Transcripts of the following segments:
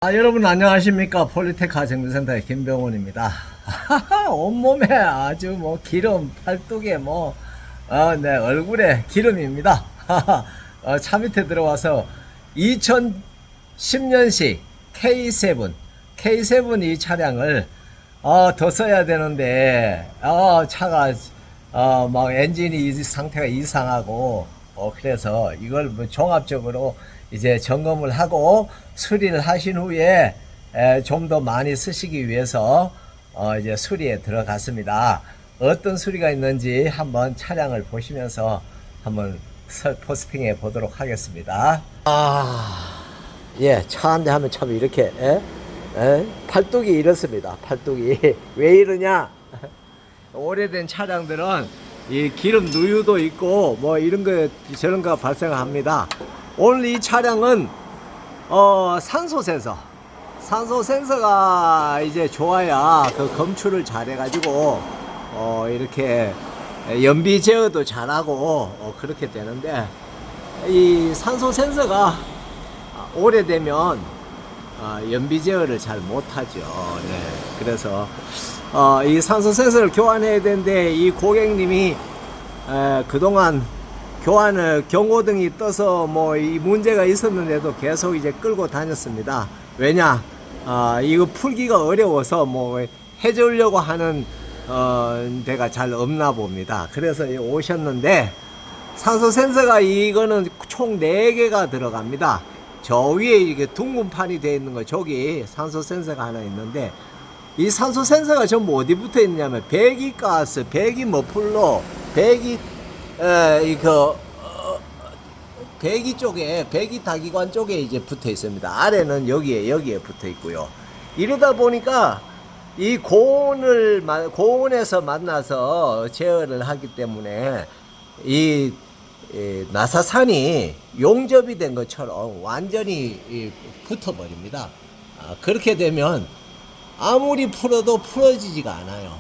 여러분 안녕하십니까. 폴리테카 정비센터의 김병훈입니다. 온몸에 아주 기름, 팔뚝에 네, 얼굴에 기름입니다. 차 밑에 들어와서 2010년식 K7 이 차량을 더 써야 되는데 차가 엔진이 상태가 이상하고 그래서 이걸 종합적으로 이제 점검을 하고 수리를 하신 후에 좀 더 많이 쓰시기 위해서 이제 수리에 들어갔습니다. 어떤 수리가 있는지 한번 차량을 보시면서 한번 포스팅해 보도록 하겠습니다. 예, 차 한 대 하면 참 이렇게 팔뚝이 이렇습니다. 팔뚝이 왜 이러냐? 오래된 차량들은 이 기름 누유도 있고 이런 거 저런 거 발생합니다. 오늘 이 차량은 산소 센서가 이제 좋아야 그 검출을 잘 해가지고 이렇게 연비 제어도 잘하고 그렇게 되는데, 이 산소 센서가 오래되면 연비 제어를 잘 못하죠. 네. 그래서 이 산소 센서를 교환해야 되는데, 이 고객님이 그동안 교환을 경고등이 떠서 이 문제가 있었는데도 계속 이제 끌고 다녔습니다. 왜냐? 이거 풀기가 어려워서 해주려고 하는 데가 잘 없나 봅니다. 그래서 오셨는데, 산소 센서가 이거는 총 4개가 들어갑니다. 저 위에 이게 둥근판이 되어 있는 거, 저기 산소 센서가 하나 있는데, 이 산소 센서가 전부 어디 붙어 있냐면 배기가스, 배기 머플러, 배기 배기 쪽에, 배기 다기관 쪽에 이제 붙어 있습니다. 아래는 여기에 붙어 있고요. 이러다 보니까 이 고온에서 만나서 제어를 하기 때문에 이 나사산이 용접이 된 것처럼 완전히 붙어버립니다. 그렇게 되면 아무리 풀어도 풀어지지가 않아요.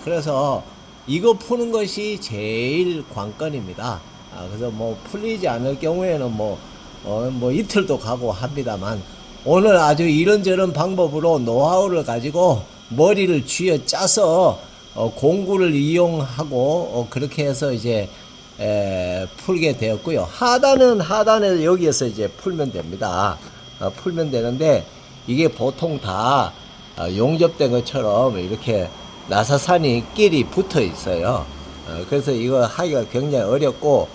그래서 이거 푸는 것이 제일 관건입니다. 그래서 풀리지 않을 경우에는 이틀도 가고 합니다만, 오늘 아주 이런저런 방법으로 노하우를 가지고 머리를 쥐어 짜서 공구를 이용하고 그렇게 해서 이제 풀게 되었고요. 하단에 여기에서 이제 풀면 됩니다. 풀면 되는데, 이게 보통 다 용접된 것처럼 이렇게 나사산이 끼리 붙어 있어요. 그래서 이거 하기가 굉장히 어렵고,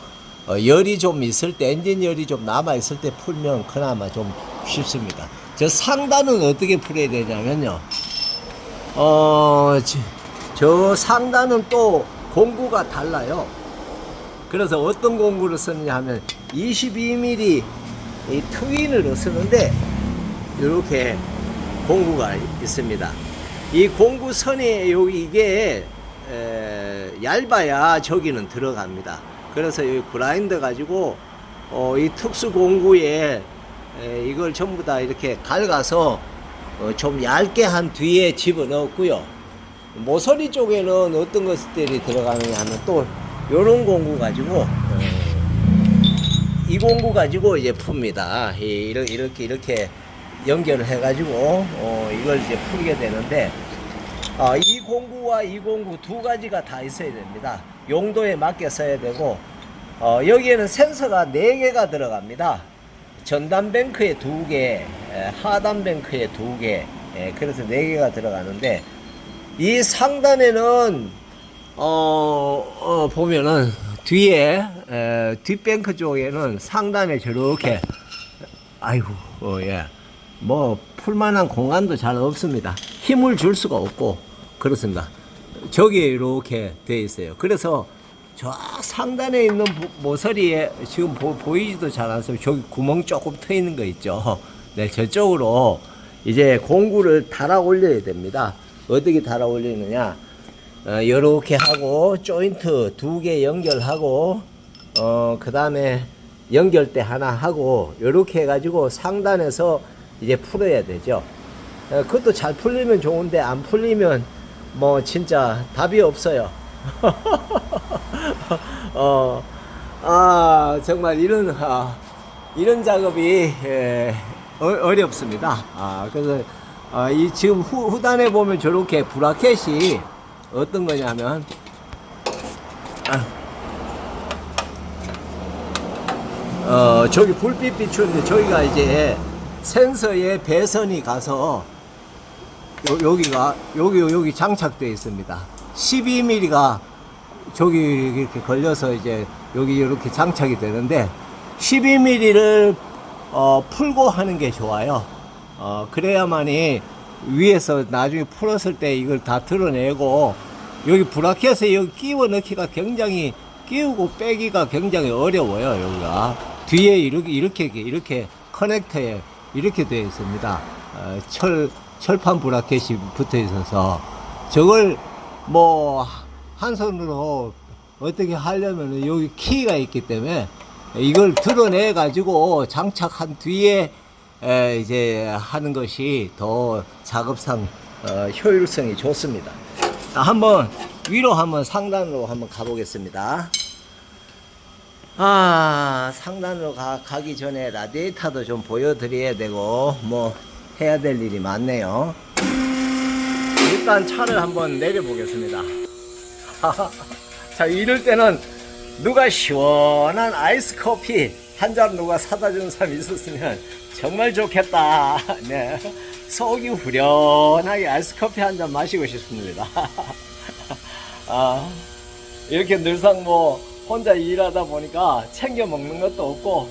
열이 좀 있을 때, 엔진 열이 좀 남아 있을 때 풀면 그나마 좀 쉽습니다. 저 상단은 어떻게 풀어야 되냐면요, 저 상단은 또 공구가 달라요. 그래서 어떤 공구를 쓰느냐 하면 22mm 이 트윈으로 쓰는데, 이렇게 공구가 있습니다. 이 공구선이 이게 얇아야 저기는 들어갑니다. 그래서 이 그라인더 가지고 이 특수 공구에 이걸 전부 다 이렇게 갈가서 좀 얇게 한 뒤에 집어넣었고요. 모서리 쪽에는 어떤 것들이 들어가느냐 하면 또 요런 공구 가지고 이 공구 가지고 이제 풉니다. 이렇게 연결을 해가지고 이걸 이제 풀게 되는데, 이 공구와 이 공구 두 가지가 다 있어야 됩니다. 용도에 맞게 써야 되고, 여기에는 센서가 4개가 들어갑니다. 전단 뱅크에 2개, 하단 뱅크에 2개, 그래서 4개가 들어가는데, 이 상단에는 보면은 뒤에 뒷뱅크 쪽에는 상단에 저렇게 풀만한 공간도 잘 없습니다. 힘을 줄 수가 없고 그렇습니다. 저기에 이렇게 되어 있어요. 그래서 저 상단에 있는 모서리에 지금 보이지도 잘 않습니다. 저기 구멍 조금 터 있는 거 있죠. 네, 저쪽으로 이제 공구를 달아 올려야 됩니다. 어떻게 달아 올리느냐, 요렇게 하고 조인트 2개 연결하고 그 다음에 연결대 하나 하고 요렇게 해가지고 상단에서 이제 풀어야 되죠. 그것도 잘 풀리면 좋은데, 안 풀리면 진짜 답이 없어요. 정말 이런 작업이 어렵습니다. 그래서 이 지금 후단에 보면 저렇게 브라켓이 어떤 거냐면 저기 불빛 비추는데 저기가 이제 센서의 배선이 가서 여기 장착되어 있습니다. 12mm가 저기 이렇게 걸려서 이제 여기 이렇게 장착이 되는데 12mm를 풀고 하는 게 좋아요. 그래야만이 위에서 나중에 풀었을 때 이걸 다 드러내고 여기 브라켓에 여기 끼워 넣기가 굉장히 끼우고 빼기가 굉장히 어려워요. 여기가 뒤에 이렇게 커넥터에 이렇게 되어 있습니다. 철판 브라켓이 붙어 있어서 저걸 뭐 한 손으로 어떻게 하려면 여기 키가 있기 때문에 이걸 드러내 가지고 장착한 뒤에 이제 하는 것이 더 작업상 효율성이 좋습니다. 한번 위로 한번 상단으로 한번 가보겠습니다. 상단으로 가기 전에 라디에이터도 좀 보여드려야 되고 뭐 해야 될 일이 많네요. 일단 차를 한번 내려보겠습니다. 자, 이럴 때는 누가 시원한 아이스 커피 한 잔 누가 사다 주는 사람이 있었으면 정말 좋겠다. 네. 속이 후련하게 아이스 커피 한 잔 마시고 싶습니다. 이렇게 늘상 뭐 혼자 일하다 보니까 챙겨 먹는 것도 없고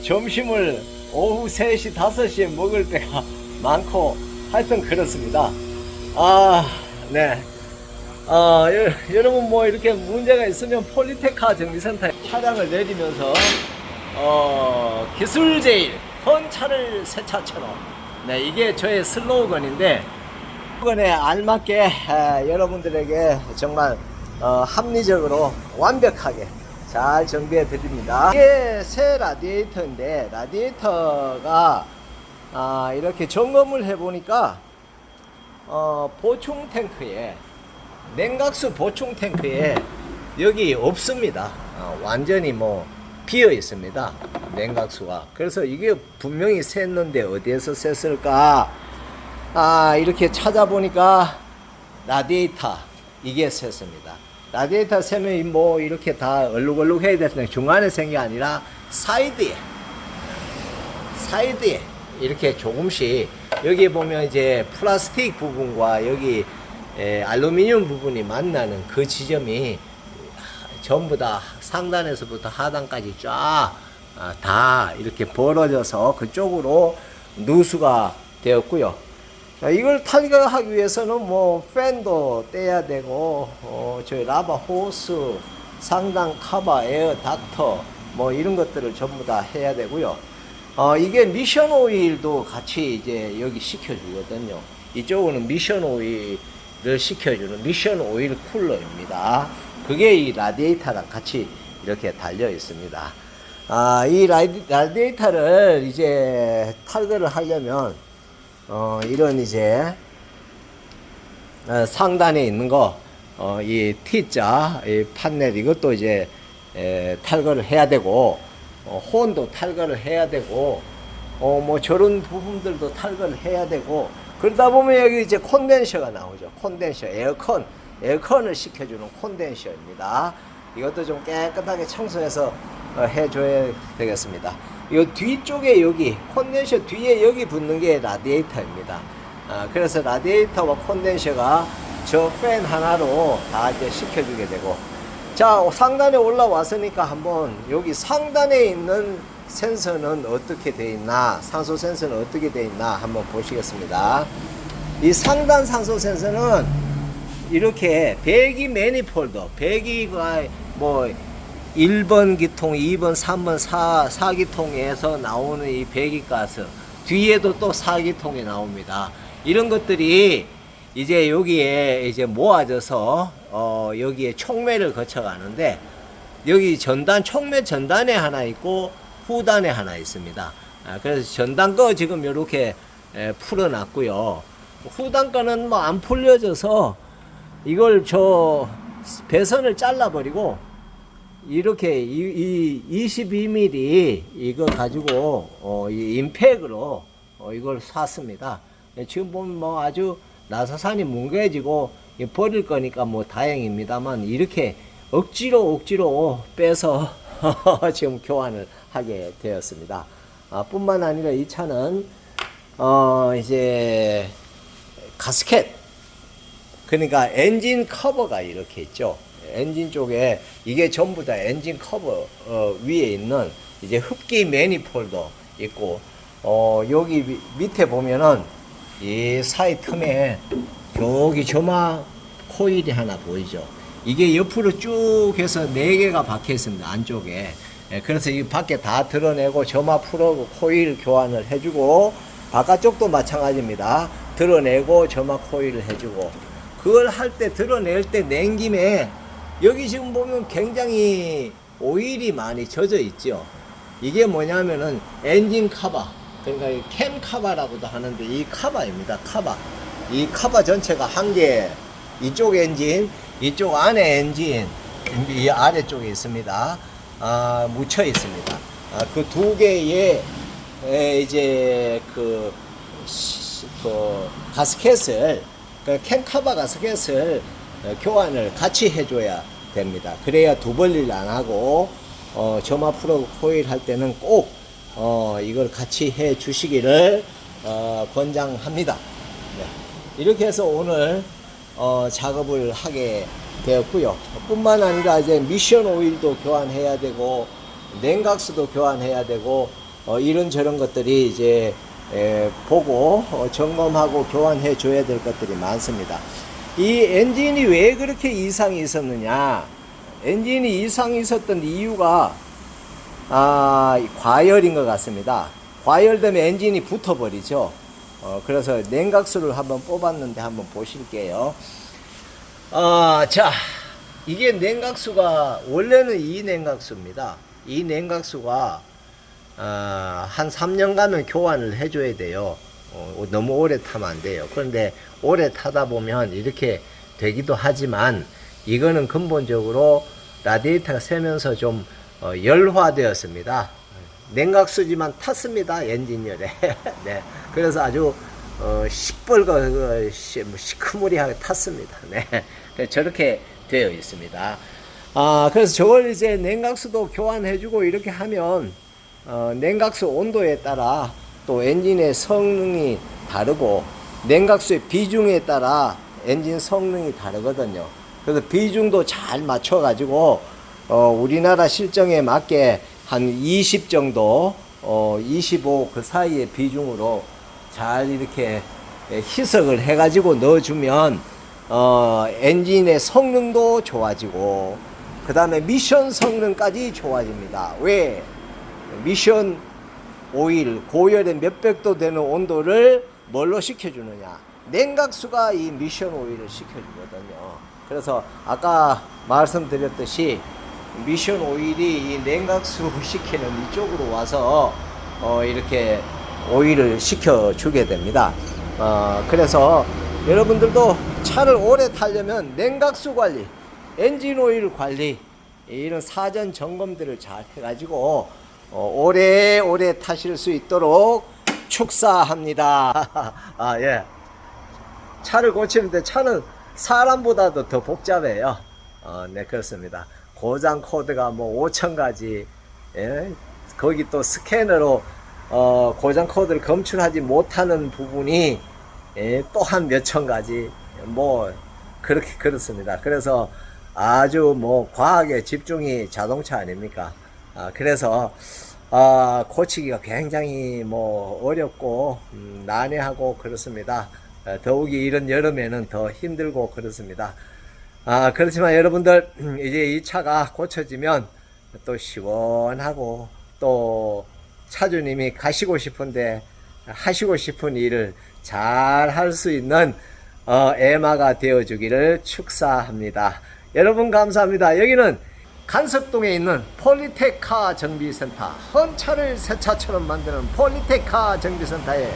점심을 오후 3시, 5시에 먹을 때가 많고 하여튼 그렇습니다. 네. 여러분 뭐 이렇게 문제가 있으면 폴리테카 정비센터에 차량을 내리면서 기술 제일 헌 차를 새 차처럼, 네, 이게 저의 슬로건인데 슬로건에 알맞게 여러분들에게 정말 합리적으로 완벽하게 잘 정비해 드립니다. 이게 새 라디에이터인데 라디에이터가 이렇게 점검을 해 보니까 보충 탱크에 냉각수 보충 탱크에 여기 없습니다. 완전히 뭐 비어 있습니다. 냉각수가. 그래서 이게 분명히 샜는데 어디에서 샜을까? 이렇게 찾아보니까 라디에이터 이게 샜습니다. 라디에이터 세면 뭐 이렇게 다 얼룩얼룩 해야 되는데 중간에 생긴 게 아니라 사이드에 이렇게 조금씩 여기 보면 이제 플라스틱 부분과 여기 알루미늄 부분이 만나는 그 지점이 전부 다 상단에서부터 하단까지 쫙 다 이렇게 벌어져서 그쪽으로 누수가 되었고요. 이걸 탈거하기 위해서는 뭐 팬도 떼야 되고 저희 라바 호스, 상단 카바, 에어 닥터 뭐 이런 것들을 전부 다 해야 되고요. 이게 미션 오일도 같이 이제 여기 시켜주거든요. 이쪽은 미션 오일을 시켜주는 미션 오일 쿨러입니다. 그게 이 라디에이터랑 같이 이렇게 달려 있습니다. 이 라디에이터를 이제 탈거를 하려면 이런 이제 상단에 있는 거 이 T자 이 판넬 이것도 이제 탈거를 해야 되고 혼도 탈거를 해야 되고 뭐 저런 부분들도 탈거를 해야 되고 그러다 보면 여기 이제 콘덴서가 나오죠. 콘덴서 에어컨을 시켜주는 콘덴서입니다. 이것도 좀 깨끗하게 청소해서 해줘야 되겠습니다. 이 뒤쪽에 여기 콘덴서 뒤에 여기 붙는 게 라디에이터입니다. 그래서 라디에이터와 콘덴서가 저 팬 하나로 다 이제 시켜주게 되고, 자, 상단에 올라왔으니까 한번 여기 상단에 있는 센서는 어떻게 되어 있나, 산소 센서는 어떻게 되어 있나 한번 보시겠습니다. 이 상단 산소 센서는 이렇게 배기 매니폴더, 배기가 뭐 1번 기통, 2번, 3번, 4기통에서 나오는 이 배기가스, 뒤에도 또 4기통이 나옵니다. 이런 것들이 이제 여기에 이제 모아져서 여기에 촉매를 거쳐가는데, 여기 촉매 전단에 하나 있고 후단에 하나 있습니다. 그래서 전단 거 지금 이렇게 풀어놨고요. 후단 거는 뭐 안 풀려져서 이걸 저 배선을 잘라버리고 이렇게 이 22mm 이거 가지고 이 임팩으로 이걸 샀습니다. 지금 보면 뭐 아주 나사산이 뭉개지고 버릴 거니까 뭐 다행입니다만, 이렇게 억지로 빼서 지금 교환을 하게 되었습니다. 뿐만 아니라 이 차는 이제 가스켓, 그러니까 엔진 커버가 이렇게 있죠. 엔진 쪽에 이게 전부 다 엔진 커버 위에 있는 이제 흡기 매니폴드 있고, 여기 밑에 보면은 이 사이 틈에 여기 점화 코일이 하나 보이죠. 이게 옆으로 쭉 해서 4개가 박혀 있습니다, 안쪽에. 그래서 이 밖에 다 드러내고 점화 플러그 코일 교환을 해주고, 바깥쪽도 마찬가지입니다. 드러내고 점화 코일을 해주고, 그걸 할 때 드러낼 때 낸 김에 여기 지금 보면 굉장히 오일이 많이 젖어 있죠. 이게 뭐냐면은 엔진 카바, 그러니까 캠 카바라고도 하는데 이 카바입니다. 카바. 이 카바 전체가 한 개, 이쪽 엔진, 이쪽 안에 엔진, 이 아래쪽에 있습니다. 묻혀 있습니다. 그 두 개의 이제 그 가스켓을, 그 캠 카바 가스켓을 교환을 같이 해줘야 됩니다. 그래야 두 벌릴 안 하고, 점화 플러그 코일 할 때는 꼭 이걸 같이 해 주시기를 권장합니다. 네. 이렇게 해서 오늘 작업을 하게 되었고요. 뿐만 아니라 이제 미션 오일도 교환해야 되고, 냉각수도 교환해야 되고, 이런저런 것들이 이제 보고 점검하고 교환해 줘야 될 것들이 많습니다. 이 엔진이 왜 그렇게 이상이 있었느냐? 엔진이 이상이 있었던 이유가 과열인 것 같습니다. 과열되면 엔진이 붙어버리죠. 그래서 냉각수를 한번 뽑았는데 한번 보실게요. 자, 이게 냉각수가 원래는 이 냉각수입니다. 이 냉각수가 한 3년 가면 교환을 해줘야 돼요. 너무 오래 타면 안 돼요. 그런데 오래 타다 보면 이렇게 되기도 하지만, 이거는 근본적으로 라디에이터가 새면서 좀 열화되었습니다. 냉각수지만 탔습니다, 엔진열에. 네. 그래서 아주 시커머리하게 탔습니다. 네. 저렇게 되어 있습니다. 그래서 저걸 이제 냉각수도 교환해주고 이렇게 하면 냉각수 온도에 따라 또 엔진의 성능이 다르고, 냉각수의 비중에 따라 엔진 성능이 다르거든요. 그래서 비중도 잘 맞춰 가지고 우리나라 실정에 맞게 한 20 정도, 25 그 사이의 비중으로 잘 이렇게 희석을 해 가지고 넣어주면 엔진의 성능도 좋아지고, 그 다음에 미션 성능까지 좋아집니다. 왜? 미션 오일, 고열의 몇백도 되는 온도를 뭘로 식혀주느냐? 냉각수가 이 미션 오일을 식혀주거든요. 그래서 아까 말씀드렸듯이 미션 오일이 이 냉각수 시키는 이쪽으로 와서 이렇게 오일을 식혀주게 됩니다. 그래서 여러분들도 차를 오래 타려면 냉각수 관리, 엔진 오일 관리, 이런 사전 점검들을 잘 해가지고 오래오래 타실 수 있도록 축사합니다. 예. 차를 고치는데 차는 사람보다도 더 복잡해요. 네, 그렇습니다. 고장 코드가 뭐 5,000가지, 예? 거기 또 스캐너로 고장 코드를 검출하지 못하는 부분이 또 한 몇천 가지, 뭐 그렇게 그렇습니다. 그래서 아주 뭐 과학에 집중이 자동차 아닙니까? 그래서 고치기가 굉장히 뭐 어렵고 난해하고 그렇습니다. 더욱이 이런 여름에는 더 힘들고 그렇습니다. 그렇지만 여러분들, 이제 이 차가 고쳐지면 또 시원하고, 또 차주님이 가시고 싶은데 하시고 싶은 일을 잘 할 수 있는 에마가 되어 주기를 축사합니다. 여러분 감사합니다. 여기는 간석동에 있는 폴리테카 정비센터, 헌차를 새 차처럼 만드는 폴리테카 정비센터의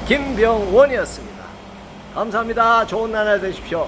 김병원이었습니다. 감사합니다. 좋은 나날 되십시오.